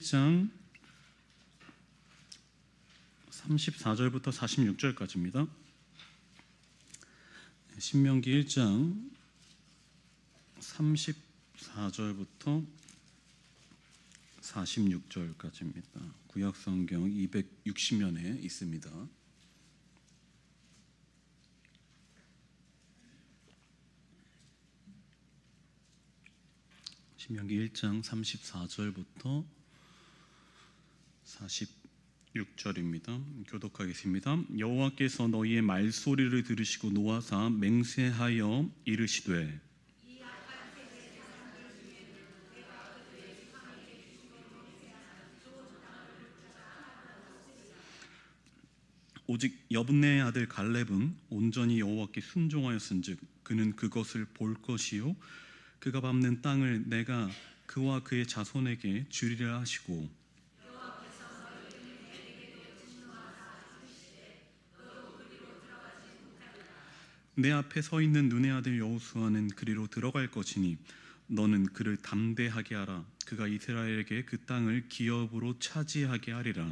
1장 34절부터 46절까지입니다. 신명기 1장 34절부터 46절까지입니다. 구약성경 260면에 있습니다. 신명기 1장 34절부터 46절입니다. 교독하겠습니다. 여호와께서 너희의 말소리를 들으시고 노하사 맹세하여 이르시되 오직 여분네의 아들 갈렙은 온전히 여호와께 순종하였은즉 그는 그것을 볼 것이요 그가 밟는 땅을 내가 그와 그의 자손에게 주리라 하시고 내 앞에 서 있는 눈의 아들 여호수아는 그리로 들어갈 것이니 너는 그를 담대하게 하라. 그가 이스라엘에게 그 땅을 기업으로 차지하게 하리라.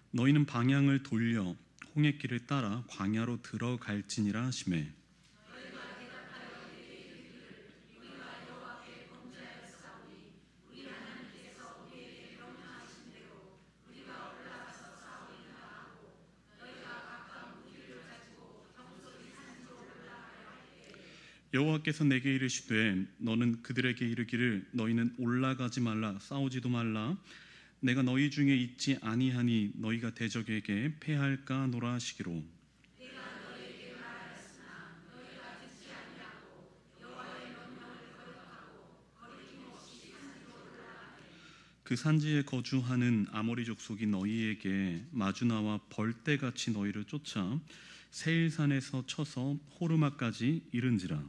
너희는 방향을 돌려 홍해길을 따라 광야로 들어갈지니라 하시매 여호와께서 내게 이르시되 너는 그들에게 이르기를 너희는 올라가지 말라 싸우지도 말라 내가 너희 중에 있지 아니하니 너희가 대적에게 패할까 하노라 하시기로 그 산지에 거주하는 아모리 족속이 너희에게 마주 나와 벌떼같이 너희를 쫓아 세일산에서 쳐서 호르마까지 이른지라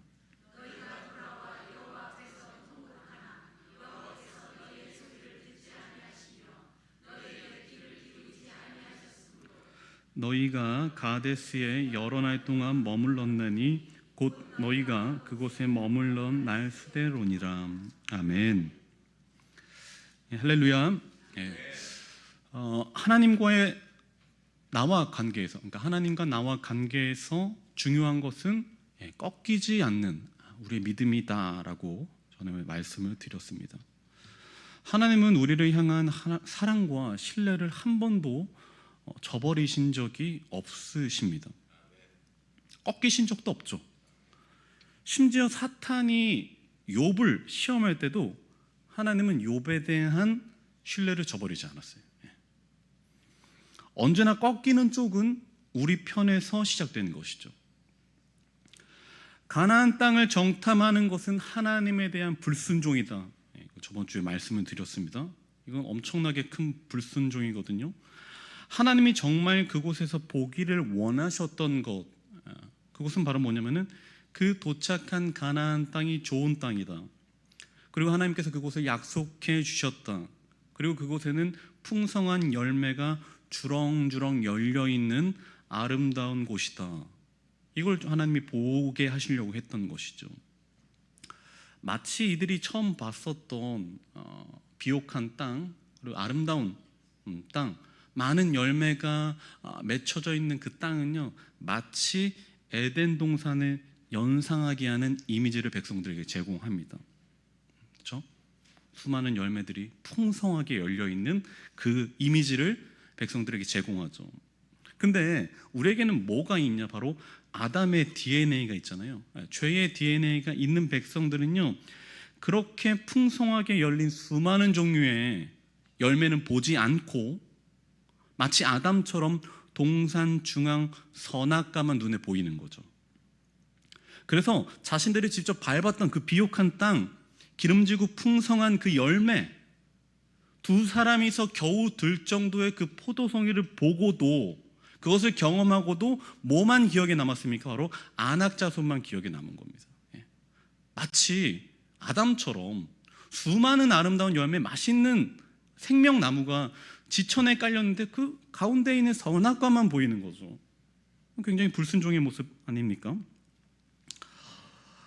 너희가 가데스에 여러 날 동안 머물렀나니 곧 너희가 그곳에 머물렀 날 수대로니라. 아멘. 할렐루야. 하나님과의 나와 관계에서, 그러니까 하나님과 나와 관계에서 중요한 것은 꺾이지 않는 우리의 믿음이다라고 저는 말씀을 드렸습니다. 하나님은 우리를 향한 사랑과 신뢰를 한 번도 저버리신 적이 없으십니다. 꺾이신 적도 없죠. 심지어 사탄이 욥을 시험할 때도 하나님은 욥에 대한 신뢰를 저버리지 않았어요. 언제나 꺾이는 쪽은 우리 편에서 시작되는 것이죠. 가나안 땅을 정탐하는 것은 하나님에 대한 불순종이다. 저번 주에 말씀을 드렸습니다. 이건 엄청나게 큰 불순종이거든요. 하나님이 정말 그곳에서 보기를 원하셨던 것, 그것은 바로 뭐냐면은 그 도착한 가나안 땅이 좋은 땅이다. 그리고 하나님께서 그곳을 약속해 주셨다. 그리고 그곳에는 풍성한 열매가 주렁주렁 열려 있는 아름다운 곳이다. 이걸 하나님이 보게 하시려고 했던 것이죠. 마치 이들이 처음 봤었던 비옥한 땅, 그리고 아름다운 땅, 많은 열매가 맺혀져 있는 그 땅은요, 마치 에덴 동산을 연상하게 하는 이미지를 백성들에게 제공합니다. 그렇죠? 수많은 열매들이 풍성하게 열려 있는 그 이미지를 백성들에게 제공하죠. 근데 우리에게는 뭐가 있냐? 바로 아담의 DNA가 있잖아요. 죄의 DNA가 있는 백성들은요, 그렇게 풍성하게 열린 수많은 종류의 열매는 보지 않고 마치 아담처럼 동산 중앙 선악과만 눈에 보이는 거죠. 그래서 자신들이 직접 밟았던 그 비옥한 땅, 기름지고 풍성한 그 열매, 두 사람이서 겨우 들 정도의 그 포도송이를 보고도, 그것을 경험하고도 뭐만 기억에 남았습니까? 바로 안악자손만 기억에 남은 겁니다. 마치 아담처럼 수많은 아름다운 열매, 맛있는 생명나무가 지천에 깔렸는데 그 가운데 있는 선악과만 보이는 거죠. 굉장히 불순종의 모습 아닙니까?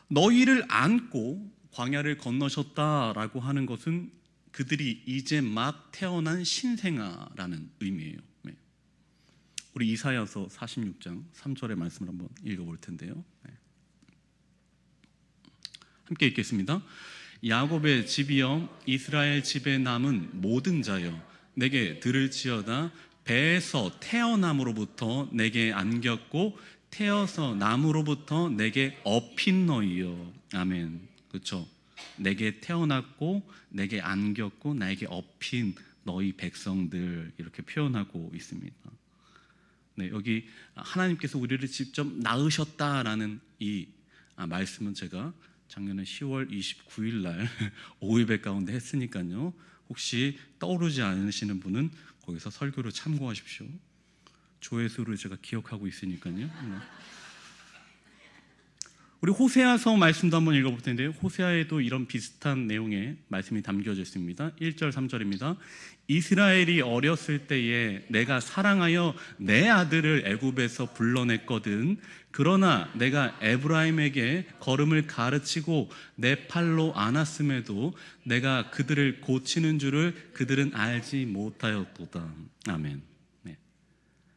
너희를 안고 광야를 건너셨다라고 하는 것은 그들이 이제 막 태어난 신생아라는 의미예요. 네. 우리 이사야서 46장 3절의 말씀을 한번 읽어볼 텐데요. 네. 함께 읽겠습니다. 야곱의 집이여 이스라엘 집에 남은 모든 자여 내게 들을지어다. 배에서 태어남으로부터 내게 안겼고 태어서 남으로부터 내게 업힌 너희여. 아멘. 그렇죠? 내게 태어났고 내게 안겼고 나에게 업힌 너희 백성들, 이렇게 표현하고 있습니다. 네, 여기 하나님께서 우리를 직접 낳으셨다라는 이 말씀은 제가 작년에 10월 29일 날 오후예배 가운데 했으니까요, 혹시 떠오르지 않으시는 분은 거기서 설교를 참고하십시오. 조회수를 제가 기억하고 있으니까요. 우리 호세아서 말씀도 한번 읽어볼 텐데요, 호세아에도 이런 비슷한 내용의 말씀이 담겨져 있습니다. 1절 3절입니다. 이스라엘이 어렸을 때에 내가 사랑하여 내 아들을 애굽에서 불러냈거든. 그러나 내가 에브라임에게 걸음을 가르치고 내 팔로 안았음에도 내가 그들을 고치는 줄을 그들은 알지 못하였도다. 아멘. 네.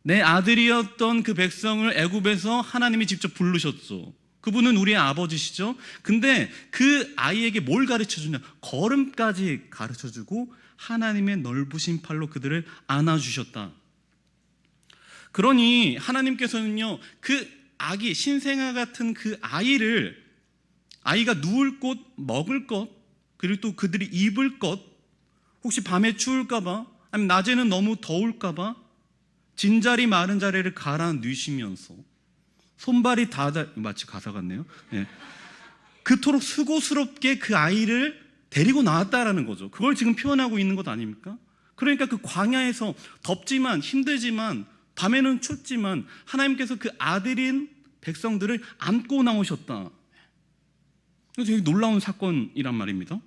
내 아들이었던 그 백성을 애굽에서 하나님이 직접 부르셨죠. 그분은 우리의 아버지시죠. 근데 그 아이에게 뭘 가르쳐주냐? 걸음까지 가르쳐주고 하나님의 넓으신 팔로 그들을 안아주셨다. 그러니 하나님께서는요, 그 아기, 신생아 같은 그 아이가 누울 곳, 먹을 것, 그리고 또 그들이 입을 것, 혹시 밤에 추울까봐, 아니면 낮에는 너무 더울까봐 진자리 마른 자리를 갈아 넣으시면서 손발이 마치 가사 같네요. 네. 그토록 수고스럽게 그 아이를 데리고 나왔다라는 거죠. 그걸 지금 표현하고 있는 것 아닙니까? 그러니까 그 광야에서 덥지만 힘들지만 밤에는 춥지만 하나님께서 그 아들인 백성들을 안고 나오셨다. 그래서 되게 놀라운 사건이란 말입니다.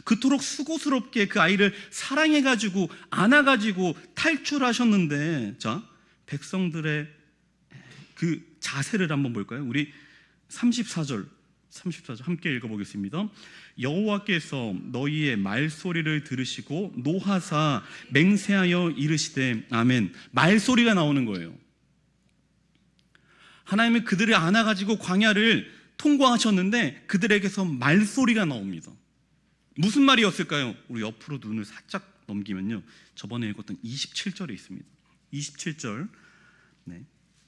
그토록 수고스럽게 그 아이를 사랑해가지고 안아가지고 탈출하셨는데, 자, 백성들의 그 자세를 한번 볼까요? 우리 34절 함께 읽어보겠습니다. 여호와께서 너희의 말소리를 들으시고 노하사 맹세하여 이르시되 아멘. 말소리가 나오는 거예요. 하나님은 그들을 안아가지고 광야를 통과하셨는데 그들에게서 말소리가 나옵니다. 무슨 말이었을까요? 우리 옆으로 눈을 살짝 넘기면요, 저번에 읽었던 27절에 있습니다. 27절, 네,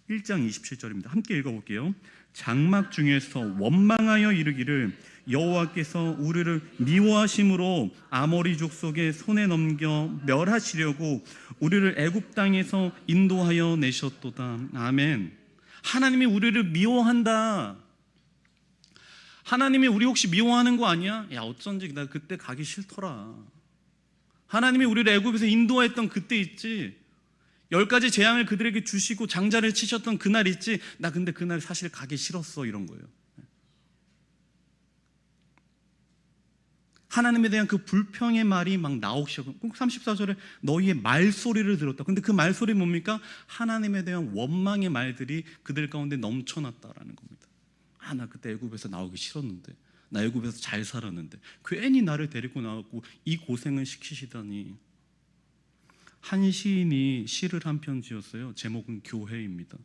1장 27절입니다. 함께 읽어볼게요. 장막 중에서 원망하여 이르기를 여호와께서 우리를 미워하심으로 아모리 족속의 손에 넘겨 멸하시려고 우리를 애굽 땅에서 인도하여 내셨도다. 아멘. 하나님이 우리를 미워한다. 하나님이 우리 혹시 미워하는 거 아니야? 야, 어쩐지 나 그때 가기 싫더라. 하나님이 우리를 애굽에서 인도했던 그때 있지, 10가지 재앙을 그들에게 주시고 장자를 치셨던 그날 있지, 나 근데 그날 사실 가기 싫었어, 이런 거예요. 하나님에 대한 그 불평의 말이 막 나오기 시작하고, 34절에 너희의 말소리를 들었다. 근데 그 말소리 뭡니까? 하나님에 대한 원망의 말들이 그들 가운데 넘쳐났다라는 겁니다. 아, 나 그때 애굽에서 나오기 싫었는데, 나 애굽에서 잘 살았는데 괜히 나를 데리고 나왔고 이 고생을 시키시다니. 한 시인이 시를 한 편 지었어요. 제목은 교회입니다.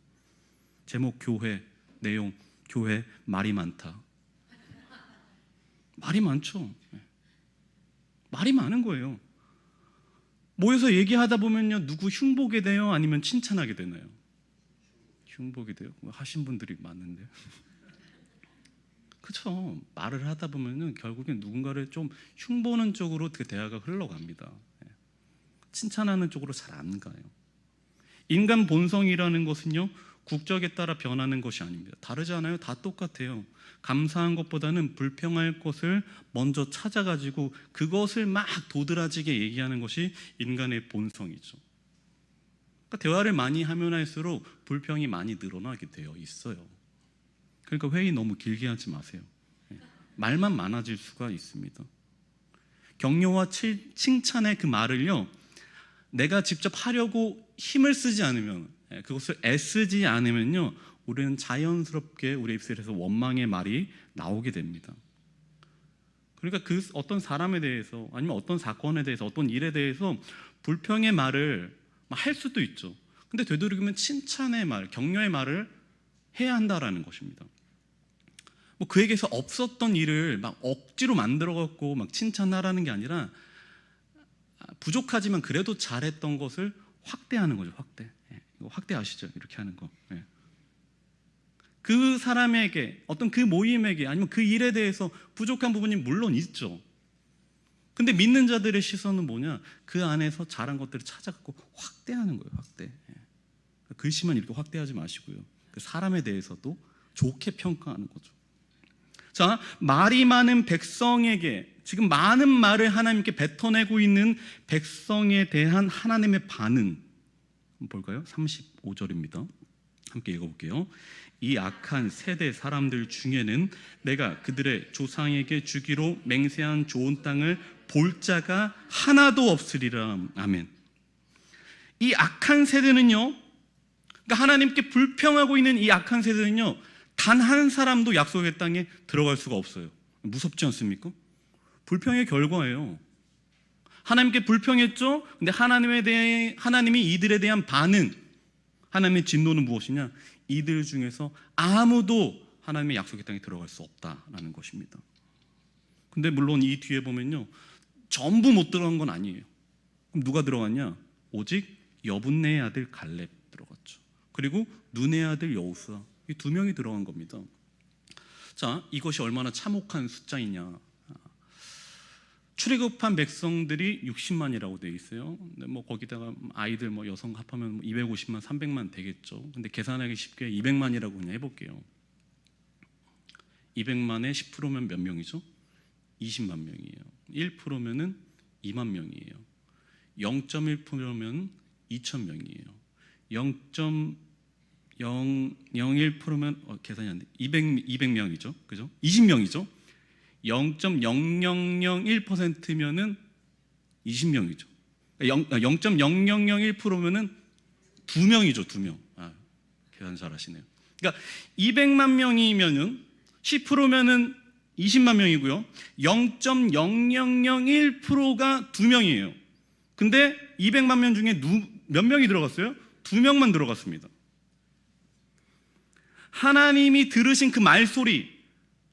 제목 교회, 내용 교회, 말이 많다. 말이 많죠. 말이 많은 거예요. 모여서 얘기하다 보면요, 누구 흉보게 돼요? 아니면 칭찬하게 되나요? 흉보게 돼요? 하신 분들이 많은데요. 그렇죠. 말을 하다 보면은 결국엔 누군가를 좀 흉보는 쪽으로 그 대화가 흘러갑니다. 칭찬하는 쪽으로 잘 안 가요. 인간 본성이라는 것은요, 국적에 따라 변하는 것이 아닙니다. 다르지 않아요? 다 똑같아요. 감사한 것보다는 불평할 것을 먼저 찾아가지고 그것을 막 도드라지게 얘기하는 것이 인간의 본성이죠. 그러니까 대화를 많이 하면 할수록 불평이 많이 늘어나게 되어 있어요. 그러니까 회의 너무 길게 하지 마세요. 말만 많아질 수가 있습니다. 격려와 칭찬의 그 말을요, 내가 직접 하려고 힘을 쓰지 않으면, 그것을 애쓰지 않으면요, 우리는 자연스럽게 우리 입술에서 원망의 말이 나오게 됩니다. 그러니까 그 어떤 사람에 대해서, 아니면 어떤 사건에 대해서, 어떤 일에 대해서 불평의 말을 할 수도 있죠. 근데 되도록이면 칭찬의 말, 격려의 말을 해야 한다라는 것입니다. 뭐 그에게서 없었던 일을 막 억지로 만들어 갖고 막 칭찬하라는 게 아니라, 부족하지만 그래도 잘했던 것을 확대하는 거죠. 확대. 이거 확대 아시죠? 이렇게 하는 거. 그 사람에게, 어떤 그 모임에게, 아니면 그 일에 대해서 부족한 부분이 물론 있죠. 근데 믿는 자들의 시선은 뭐냐? 그 안에서 잘한 것들을 찾아갖고 확대하는 거예요. 확대. 글씨만 이렇게 확대하지 마시고요, 그 사람에 대해서도 좋게 평가하는 거죠. 자, 말이 많은 백성에게, 지금 많은 말을 하나님께 뱉어내고 있는 백성에 대한 하나님의 반응 볼까요? 35절입니다. 함께 읽어볼게요. 이 악한 세대 사람들 중에는 내가 그들의 조상에게 주기로 맹세한 좋은 땅을 볼 자가 하나도 없으리라. 아멘. 이 악한 세대는요, 그러니까 하나님께 불평하고 있는 이 악한 세대는요, 단 한 사람도 약속의 땅에 들어갈 수가 없어요. 무섭지 않습니까? 불평의 결과예요. 하나님께 불평했죠. 근데 하나님이 이들에 대한 반응, 하나님의 진노는 무엇이냐? 이들 중에서 아무도 하나님의 약속의 땅에 들어갈 수 없다라는 것입니다. 근데 물론 이 뒤에 보면요, 전부 못 들어간 건 아니에요. 그럼 누가 들어갔냐? 오직 여분네의 아들 갈렙 들어갔죠. 그리고 눈의 아들 여호수아, 이 두 명이 들어간 겁니다. 자, 이것이 얼마나 참혹한 숫자이냐? 출애굽한 백성들이 60만이라고 되어 있어요. 근데 뭐 거기다가 아이들, 뭐 여성 합하면 250만, 300만 되겠죠. 근데 계산하기 쉽게 200만이라고 그냥 해볼게요. 200만에 10%면 몇 명이죠? 20만 명이에요. 1%면은 2만 명이에요. 0.1%면 2천 명이에요. 0.001%면 계산이 안 돼. 200명이죠. 그죠? 20명이죠. 0.0001%면은 20명이죠. 0.0001%면은 2명이죠, 2명. 계산 잘하시네요. 그러니까 200만 명이면은 10%면은 20만 명이고요. 0.0001%가 2명이에요. 근데 200만 명 중에 몇 명이 들어갔어요? 2명만 들어갔습니다. 하나님이 들으신 그 말소리,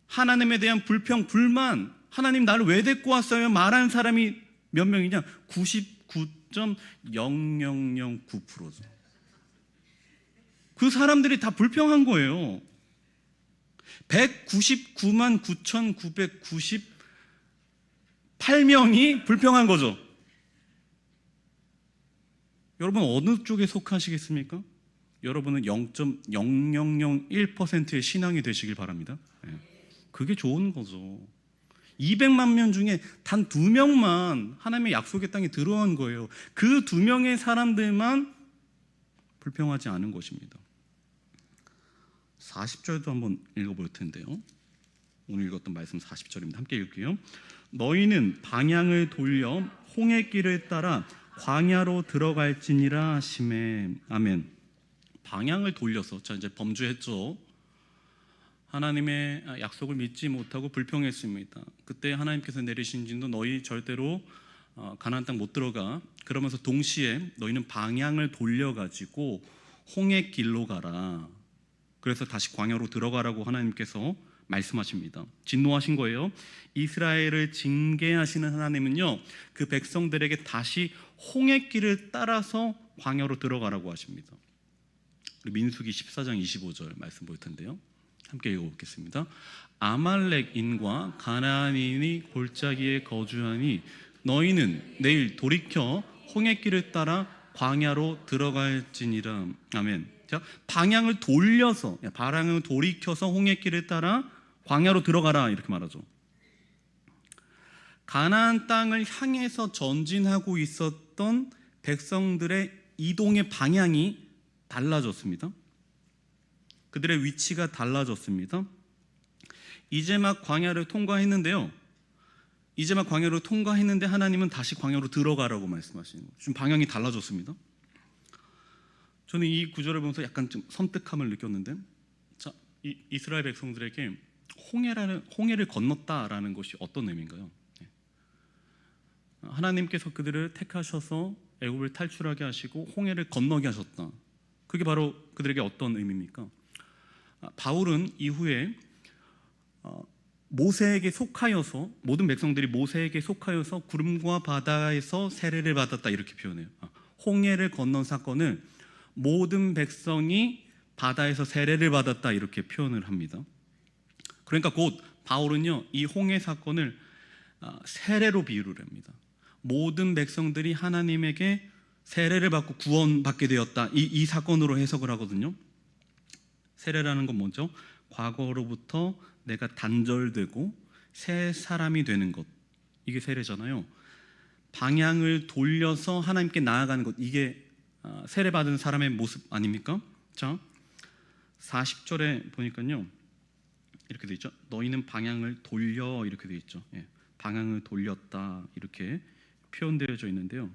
하나님에 대한 불평, 불만, 하나님 나를 왜 데리고 왔어요? 말한 사람이 몇 명이냐? 99.0009%죠. 그 사람들이 다 불평한 거예요. 199만 9,998명이 불평한 거죠. 여러분 어느 쪽에 속하시겠습니까? 여러분은 0.0001%의 신앙이 되시길 바랍니다. 그게 좋은 거죠. 200만 명 중에 단 2명만 하나님의 약속의 땅에 들어온 거예요. 그 2명의 사람들만 불평하지 않은 것입니다. 40절도 한번 읽어볼 텐데요. 오늘 읽었던 말씀 40절입니다. 함께 읽을게요. 너희는 방향을 돌려 홍해 길을 따라 광야로 들어갈지니라 하시매. 아멘. 방향을 돌려서, 자 이제 범죄했죠. 하나님의 약속을 믿지 못하고 불평했습니다. 그때 하나님께서 내리신 진도, 너희 절대로 가나안 땅 못 들어가. 그러면서 동시에 너희는 방향을 돌려가지고 홍해 길로 가라. 그래서 다시 광야로 들어가라고 하나님께서 말씀하십니다. 진노하신 거예요. 이스라엘을 징계하시는 하나님은요, 그 백성들에게 다시 홍해 길을 따라서 광야로 들어가라고 하십니다. 민수기 14장 25절 말씀 볼 텐데요. 함께 읽어보겠습니다. 아말렉인과 가나안인이 골짜기에 거주하니 너희는 내일 돌이켜 홍해길을 따라 광야로 들어갈지니라. 아멘. 자, 방향을 돌이켜서 홍해길을 따라 광야로 들어가라, 이렇게 말하죠. 가나안 땅을 향해서 전진하고 있었던 백성들의 이동의 방향이 달라졌습니다. 그들의 위치가 달라졌습니다. 이제 막 광야를 통과했는데요, 이제 막 광야로 통과했는데 하나님은 다시 광야로 들어가라고 말씀하시는 거예요. 지금 방향이 달라졌습니다. 저는 이 구절을 보면서 약간 좀 섬뜩함을 느꼈는데, 자, 이스라엘 백성들에게 홍해를 건넜다라는 것이 어떤 의미인가요? 하나님께서 그들을 택하셔서 애굽을 탈출하게 하시고 홍해를 건너게 하셨다. 그게 바로 그들에게 어떤 의미입니까? 바울은 이후에 모세에게 속하여서, 모든 백성들이 모세에게 속하여서 구름과 바다에서 세례를 받았다 이렇게 표현해요. 홍해를 건넌 사건을 모든 백성이 바다에서 세례를 받았다 이렇게 표현을 합니다. 그러니까 곧 바울은요, 이 홍해 사건을 세례로 비유를 합니다. 모든 백성들이 하나님에게 세례를 받고 구원받게 되었다, 이 사건으로 해석을 하거든요. 세례라는 건 뭐죠? 과거로부터 내가 단절되고 새 사람이 되는 것, 이게 세례잖아요. 방향을 돌려서 하나님께 나아가는 것, 이게 세례받은 사람의 모습 아닙니까? 자, 40절에 보니까요, 이렇게 돼 있죠. 너희는 방향을 돌려, 이렇게 돼 있죠. 예, 방향을 돌렸다 이렇게 표현되어져 있는데요.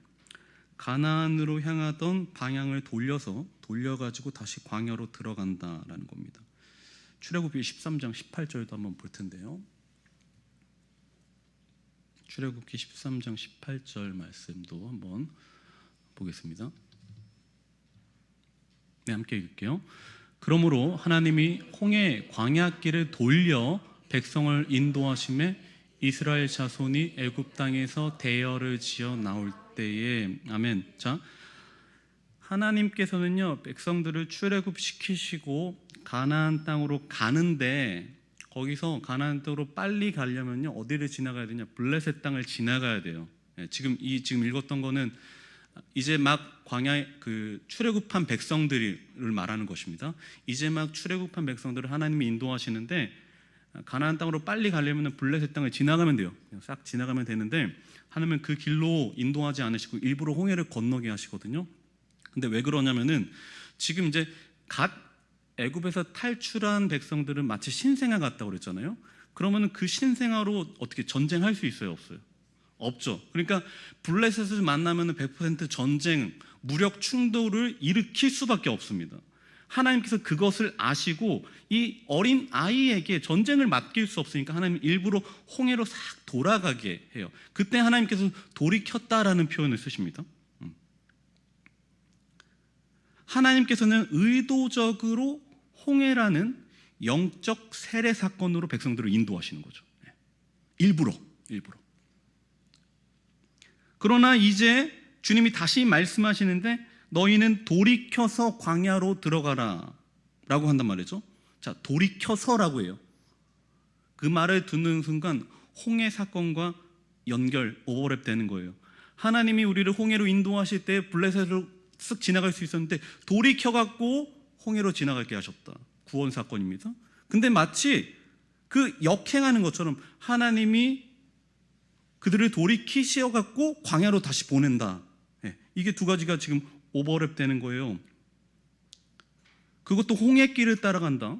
가나안으로 향하던 방향을 돌려가지고 다시 광야로 들어간다라는 겁니다. 출애굽기 13장 18절도 한번 볼 텐데요. 출애굽기 13장 18절 말씀도 한번 보겠습니다. 네, 함께 읽을게요. 그러므로 하나님이 홍해 광야길을 돌려 백성을 인도하심에 이스라엘 자손이 애굽 땅에서 대열을 지어 나올 때에, 아멘. 자, 하나님께서는요, 백성들을 출애굽시키시고 가나안 땅으로 가는데, 거기서 가나안 땅으로 빨리 가려면요, 어디를 지나가야 되냐? 블레셋 땅을 지나가야 돼요. 지금 읽었던 거는 이제 막 광야에 출애굽한 백성들을 말하는 것입니다. 이제 막 출애굽한 백성들을 하나님이 인도하시는데, 가나안 땅으로 빨리 가려면 블레셋 땅을 지나가면 돼요. 그냥 싹 지나가면 되는데, 하나님은 그 길로 인도하지 않으시고 일부러 홍해를 건너게 하시거든요. 근데 왜 그러냐면은, 지금 이제 갓 애굽에서 탈출한 백성들은 마치 신생아 같다고 그랬잖아요. 그러면은 그 신생아로 어떻게 전쟁할 수 있어요, 없어요? 없죠. 그러니까 블레셋을 만나면은 100% 전쟁, 무력 충돌을 일으킬 수밖에 없습니다. 하나님께서 그것을 아시고 이 어린 아이에게 전쟁을 맡길 수 없으니까 하나님 일부러 홍해로 싹 돌아가게 해요. 그때 하나님께서 돌이켰다라는 표현을 쓰십니다. 하나님께서는 의도적으로 홍해라는 영적 세례 사건으로 백성들을 인도하시는 거죠. 일부러. 그러나 이제 주님이 다시 말씀하시는데, 너희는 돌이켜서 광야로 들어가라 라고 한단 말이죠. 자, 돌이켜서라고 해요. 그 말을 듣는 순간 홍해 사건과 오버랩 되는 거예요. 하나님이 우리를 홍해로 인도하실 때 블레셋으로 쓱 지나갈 수 있었는데 돌이켜갖고 홍해로 지나가게 하셨다. 구원 사건입니다. 근데 마치 그 역행하는 것처럼 하나님이 그들을 돌이키셔갖고 광야로 다시 보낸다. 이게 두 가지가 지금 오버랩 되는 거예요. 그것도 홍해길을 따라간다.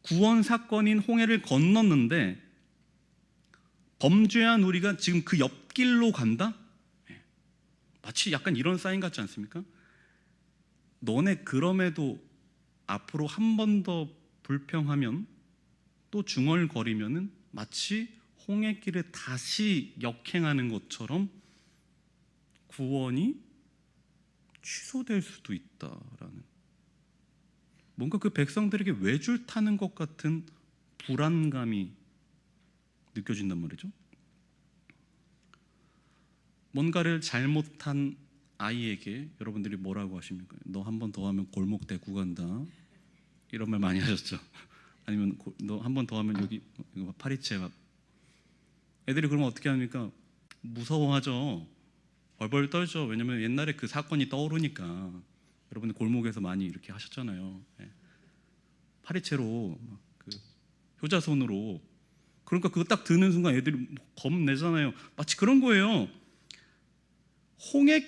구원 사건인 홍해를 건넜는데 범죄한 우리가 지금 그 옆길로 간다? 마치 약간 이런 사인 같지 않습니까? 너네 그럼에도 앞으로 한 번 더 불평하면, 또 중얼거리면은 마치 홍해길을 다시 역행하는 것처럼 구원이 취소될 수도 있다라는, 뭔가 그 백성들에게 외줄 타는 것 같은 불안감이 느껴진단 말이죠. 뭔가를 잘못한 아이에게 여러분들이 뭐라고 하십니까? 너 한 번 더 하면 골목 대구 간다, 이런 말 많이 하셨죠. 아니면 너 한 번 더 하면 여기 파리채 막. 애들이 그러면 어떻게 합니까? 무서워하죠. 벌벌 떨죠. 왜냐면 옛날에 그 사건이 떠오르니까. 여러분들 골목에서 많이 이렇게 하셨잖아요. 파리채로 효자손으로. 그러니까 그거 딱 드는 순간 애들이 겁내잖아요. 마치 그런 거예요. 홍해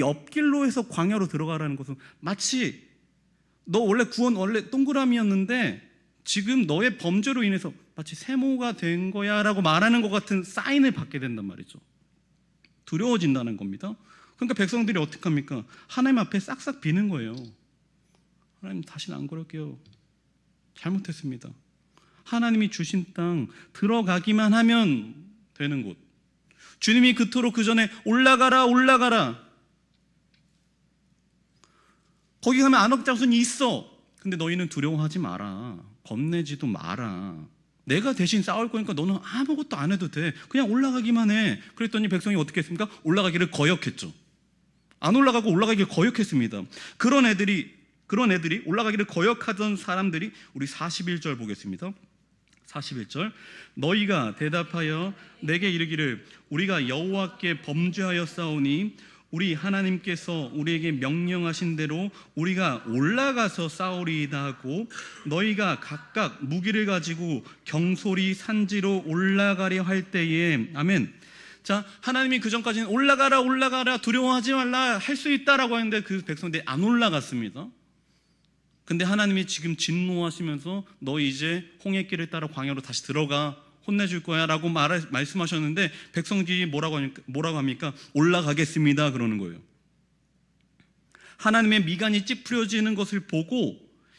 옆길로 해서 광야로 들어가라는 것은 마치 너 원래 구원 원래 동그라미였는데 지금 너의 범죄로 인해서 마치 세모가 된 거야 라고 말하는 것 같은 사인을 받게 된단 말이죠. 두려워진다는 겁니다. 그러니까 백성들이 어떻게 합니까? 하나님 앞에 싹싹 비는 거예요. 하나님, 다시는 안 그럴게요. 잘못했습니다. 하나님이 주신 땅 들어가기만 하면 되는 곳, 주님이 그토록 그 전에 올라가라 거기 가면 안옥장손이 있어. 근데 너희는 두려워하지 마라, 겁내지도 마라, 내가 대신 싸울 거니까 너는 아무것도 안 해도 돼, 그냥 올라가기만 해. 그랬더니 백성이 어떻게 했습니까? 올라가기를 거역했죠. 안 올라가고 올라가기를 거역했습니다. 그런 애들이 올라가기를 거역하던 사람들이, 우리 41절 보겠습니다. 41절, 너희가 대답하여 내게 이르기를 우리가 여호와께 범죄하여 싸우니 우리 하나님께서 우리에게 명령하신 대로 우리가 올라가서 싸우리이다 하고, 너희가 각각 무기를 가지고 경솔히 산지로 올라가려 할 때에, 아멘. 자, 하나님이 그 전까지는 올라가라 두려워하지 말라 할 수 있다라고 했는데 그 백성들이 안 올라갔습니다. 근데 하나님이 지금 진노하시면서 너 이제 홍해길을 따라 광야로 다시 들어가, 혼내줄 거야 라고 말씀하셨는데 백성들이 뭐라고 합니까? 올라가겠습니다 그러는 거예요. 하나님의 미간이 찌푸려지는 것을 보고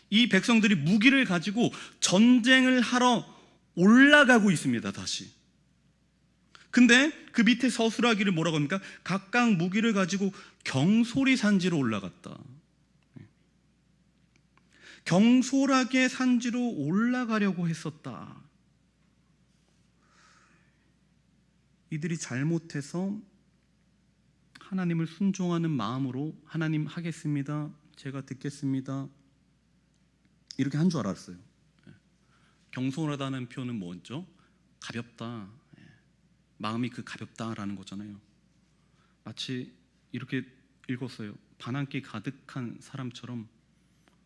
이 백성들이 무기를 가지고 전쟁을 하러 올라가고 있습니다. 다시. 근데 그 밑에 서술하기를 뭐라고 합니까? 각각 무기를 가지고 경솔히 산지로 올라갔다. 경솔하게 산지로 올라가려고 했었다. 이들이 잘못해서 하나님을 순종하는 마음으로 하나님 하겠습니다, 제가 듣겠습니다 이렇게 한 줄 알았어요. 경솔하다는 표현은 뭐죠? 가볍다, 마음이 그 가볍다라는 거잖아요. 마치 이렇게 읽었어요. 반항기 가득한 사람처럼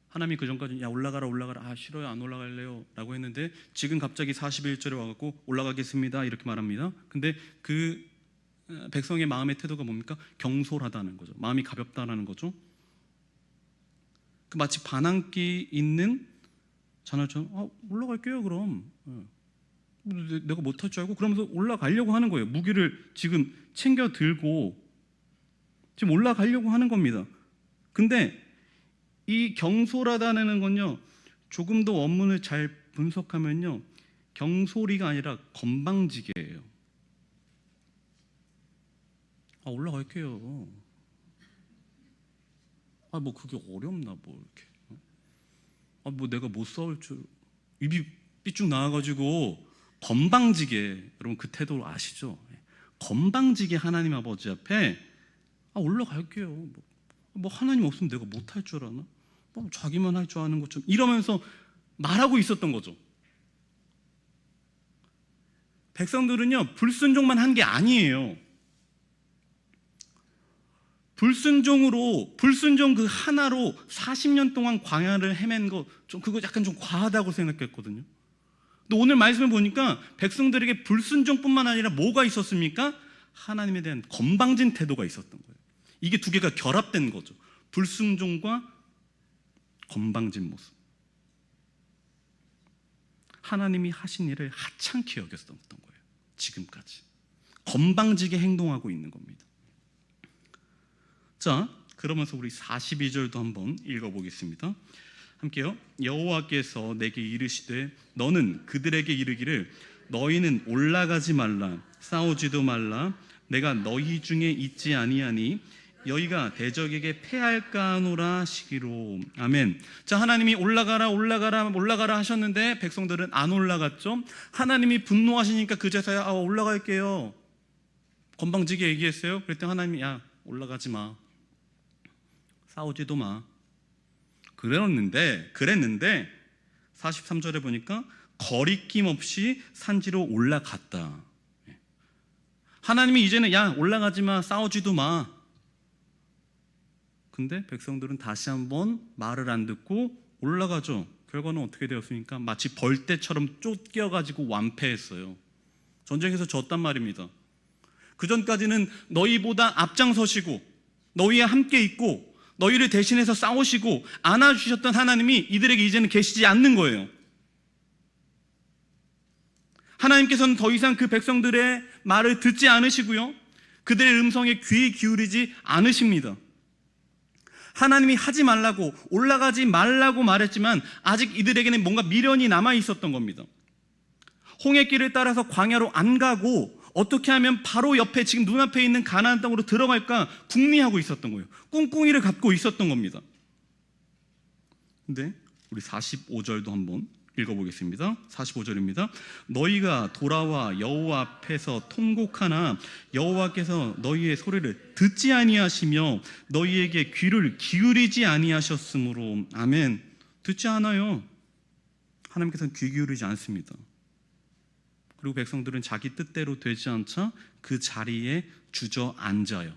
하나님이 그 전까지 야 올라가라 아 싫어요, 안 올라갈래요 라고 했는데 지금 갑자기 41절에 와갖고 올라가겠습니다 이렇게 말합니다. 근데 그 백성의 마음의 태도가 뭡니까? 경솔하다는 거죠. 마음이 가볍다라는 거죠. 그 마치 반항기 있는 자녀처럼 올라갈게요 그럼, 내가 못할 줄 알고 그러면서 올라가려고 하는 거예요. 무기를 지금 챙겨 들고 지금 올라가려고 하는 겁니다. 근데 이 경솔하다는 건요, 조금 더 원문을 잘 분석하면요, 경솔이가 아니라 건방지게예요. 올라갈게요. 뭐 그게 어렵나 뭐 이렇게. 뭐 내가 못 싸울 줄, 입이 삐쭉 나와가지고 건방지게, 여러분 그 태도 아시죠? 건방지게 하나님 아버지 앞에 올라갈게요. 뭐 하나님 없으면 내가 못할 줄 아나? 자기만 할 줄 아는 것처럼 이러면서 말하고 있었던 거죠. 백성들은요 불순종만 한 게 아니에요. 불순종 그 하나로 40년 동안 광야를 헤맨 거 그거 약간 좀 과하다고 생각했거든요. 근데 오늘 말씀을 보니까 백성들에게 불순종뿐만 아니라 뭐가 있었습니까? 하나님에 대한 건방진 태도가 있었던 거예요. 이게 두 개가 결합된 거죠. 불순종과 건방진 모습. 하나님이 하신 일을 하찮게 여겼던 거예요. 지금까지 건방지게 행동하고 있는 겁니다. 자, 그러면서 우리 42절도 한번 읽어보겠습니다. 함께요. 여호와께서 내게 이르시되 너는 그들에게 이르기를 너희는 올라가지 말라, 싸우지도 말라, 내가 너희 중에 있지 아니하니 너희가 대적에게 패할까 하노라 하시기로. 아멘. 자, 하나님이 올라가라 하셨는데 백성들은 안 올라갔죠. 하나님이 분노하시니까 그제서야 올라갈게요 건방지게 얘기했어요. 그랬더니 하나님이 야 올라가지 마, 싸우지도 마 그랬는데 43절에 보니까 거리낌 없이 산지로 올라갔다. 하나님이 이제는 야 올라가지 마, 싸우지도 마. 근데 백성들은 다시 한번 말을 안 듣고 올라가죠. 결과는 어떻게 되었습니까? 마치 벌떼처럼 쫓겨가지고 완패했어요. 전쟁에서 졌단 말입니다. 그 전까지는 너희보다 앞장서시고 너희와 함께 있고 너희를 대신해서 싸우시고 안아주셨던 하나님이 이들에게 이제는 계시지 않는 거예요. 하나님께서는 더 이상 그 백성들의 말을 듣지 않으시고요, 그들의 음성에 귀 기울이지 않으십니다. 하나님이 하지 말라고, 올라가지 말라고 말했지만 아직 이들에게는 뭔가 미련이 남아 있었던 겁니다. 홍해길을 따라서 광야로 안 가고 어떻게 하면 바로 옆에 지금 눈앞에 있는 가나안 땅으로 들어갈까 궁리하고 있었던 거예요. 꿍꿍이를 갖고 있었던 겁니다. 근데 우리 45절도 한번 읽어보겠습니다. 45절입니다. 너희가 돌아와 여호와 앞에서 통곡하나 여호와께서 너희의 소리를 듣지 아니하시며 너희에게 귀를 기울이지 아니하셨으므로. 아멘. 듣지 않아요. 하나님께서는 귀 기울이지 않습니다. 그리고 백성들은 자기 뜻대로 되지 않자 그 자리에 주저앉아요.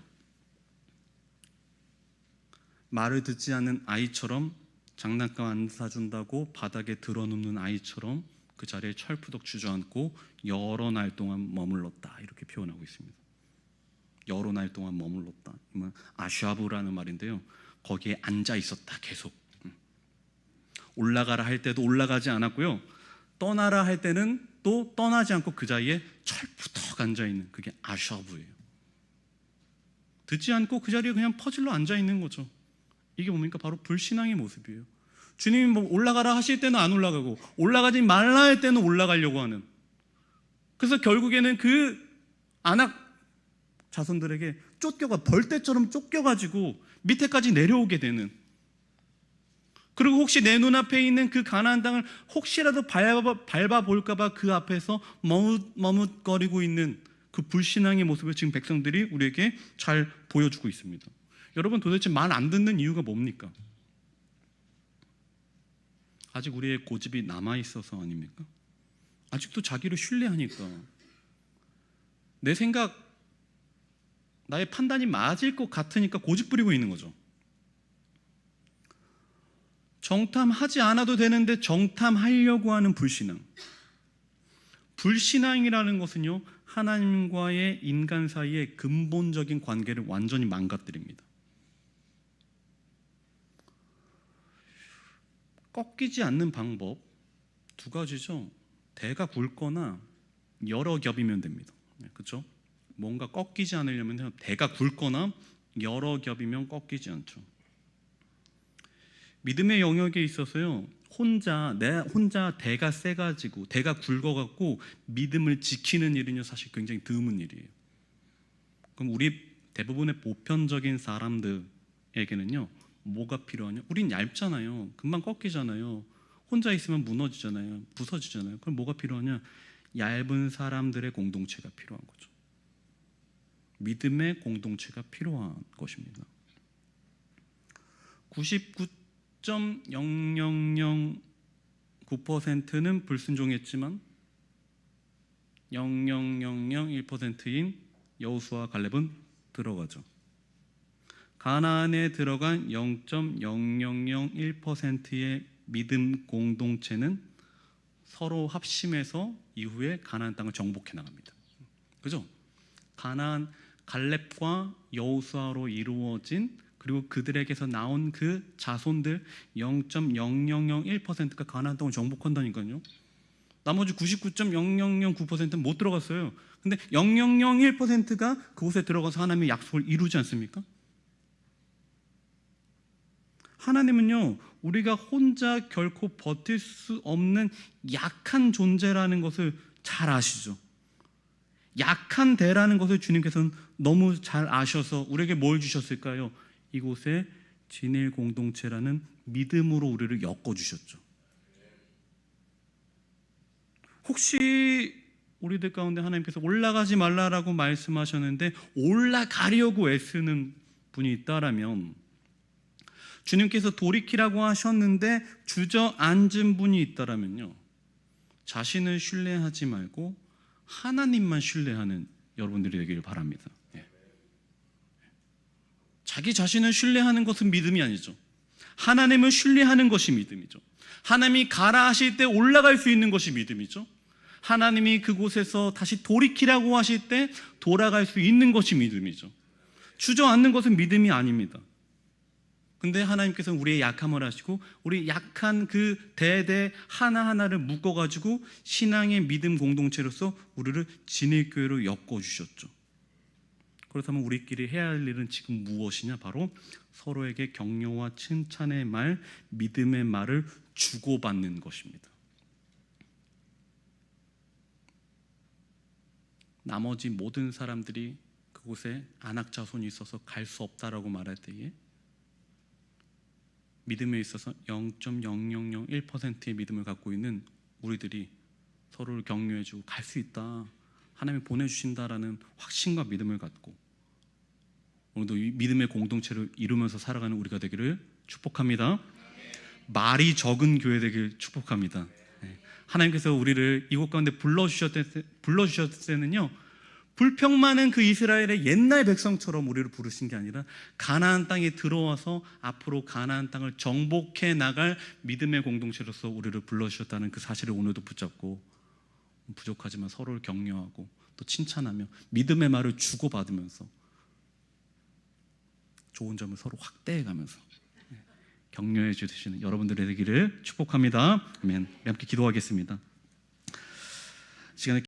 말을 듣지 않는 아이처럼, 장난감 안 사준다고 바닥에 드러눕는 아이처럼 그 자리에 철푸덕 주저앉고 여러 날 동안 머물렀다, 이렇게 표현하고 있습니다. 여러 날 동안 머물렀다, 아샤브라는 말인데요, 거기에 앉아 있었다. 계속 올라가라 할 때도 올라가지 않았고요, 떠나라 할 때는 또 떠나지 않고 그 자리에 철푸덕 앉아 있는, 그게 아샤브예요. 듣지 않고 그 자리에 그냥 퍼질러 앉아 있는 거죠. 이게 뭡니까? 바로 불신앙의 모습이에요. 주님이 뭐 올라가라 하실 때는 안 올라가고 올라가지 말라 할 때는 올라가려고 하는. 그래서 결국에는 그 아낙 자손들에게 벌떼처럼 쫓겨가지고 밑에까지 내려오게 되는. 그리고 혹시 내 눈앞에 있는 그 가나안 땅을 혹시라도 밟아볼까 봐 그 앞에서 머뭇거리고 있는 그 불신앙의 모습을 지금 백성들이 우리에게 잘 보여주고 있습니다. 여러분, 도대체 말 안 듣는 이유가 뭡니까? 아직 우리의 고집이 남아있어서 아닙니까? 아직도 자기를 신뢰하니까, 내 생각, 나의 판단이 맞을 것 같으니까 고집 부리고 있는 거죠. 정탐하지 않아도 되는데 정탐하려고 하는 불신앙. 불신앙이라는 것은요, 하나님과의 인간 사이의 근본적인 관계를 완전히 망가뜨립니다. 꺾이지 않는 방법 두 가지죠. 대가 굵거나 여러 겹이면 됩니다. 그렇죠? 뭔가 꺾이지 않으려면 대가 굵거나 여러 겹이면 꺾이지 않죠. 믿음의 영역에 있어서요, 혼자 대가 세가지고 대가 굵어갖고 믿음을 지키는 일은요, 사실 굉장히 드문 일이에요. 그럼 우리 대부분의 보편적인 사람들에게는요, 뭐가 필요하냐? 우린 얇잖아요. 금방 꺾이잖아요. 혼자 있으면 무너지잖아요. 부서지잖아요. 그럼 뭐가 필요하냐? 얇은 사람들의 공동체가 필요한 거죠. 믿음의 공동체가 필요한 것입니다. 99.0009%는 불순종했지만 0.0001%인 여호수아와 갈렙은 들어가죠. 가나안에 들어간 0.0001%의 믿음 공동체는 서로 합심해서 이후에 가나안 땅을 정복해 나갑니다. 그죠? 가나안, 갈렙과 여호수아로 이루어진, 그리고 그들에게서 나온 그 자손들 0.0001%가 가나안 땅을 정복한다니까요. 나머지 99.0009%는 못 들어갔어요. 근데 0.001%가 그곳에 들어가서 하나님의 약속을 이루지 않습니까? 하나님은요, 우리가 혼자 결코 버틸 수 없는 약한 존재라는 것을 잘 아시죠. 약한 대라는 것을 주님께서는 너무 잘 아셔서 우리에게 뭘 주셨을까요? 이곳에 진일 공동체라는 믿음으로 우리를 엮어주셨죠. 혹시 우리들 가운데 하나님께서 올라가지 말라라고 말씀하셨는데 올라가려고 애쓰는 분이 있다라면, 주님께서 돌이키라고 하셨는데 주저앉은 분이 있다라면요, 자신을 신뢰하지 말고 하나님만 신뢰하는 여러분들이 되기를 바랍니다. 자기 자신을 신뢰하는 것은 믿음이 아니죠. 하나님을 신뢰하는 것이 믿음이죠. 하나님이 가라 하실 때 올라갈 수 있는 것이 믿음이죠. 하나님이 그곳에서 다시 돌이키라고 하실 때 돌아갈 수 있는 것이 믿음이죠. 주저앉는 것은 믿음이 아닙니다. 근데 하나님께서는 우리의 약함을 아시고 우리 약한 그 대대 하나하나를 묶어가지고 신앙의 믿음 공동체로서 우리를 진일교회로 엮어주셨죠. 그렇다면 우리끼리 해야 할 일은 지금 무엇이냐? 바로 서로에게 격려와 칭찬의 말, 믿음의 말을 주고받는 것입니다. 나머지 모든 사람들이 그곳에 안악자손이 있어서 갈 수 없다라고 말할 때에 믿음에 있어서 0.0001%의 믿음을 갖고 있는 우리들이 서로를 격려해주고 갈 수 있다, 하나님이 보내주신다라는 확신과 믿음을 갖고 오늘도 이 믿음의 공동체를 이루면서 살아가는 우리가 되기를 축복합니다. 말이 적은 교회 되길 축복합니다. 하나님께서 우리를 이곳 가운데 불러주셨을 때는요, 불평 많은 그 이스라엘의 옛날 백성처럼 우리를 부르신 게 아니라 가나안 땅에 들어와서 앞으로 가나안 땅을 정복해 나갈 믿음의 공동체로서 우리를 불러주셨다는 그 사실을 오늘도 붙잡고 부족하지만 서로를 격려하고 또 칭찬하며 믿음의 말을 주고받으면서 좋은 점을 서로 확대해가면서 격려해 주시는 여러분들의 되기를 축복합니다. 아멘. 우리 함께 기도하겠습니다. 시간에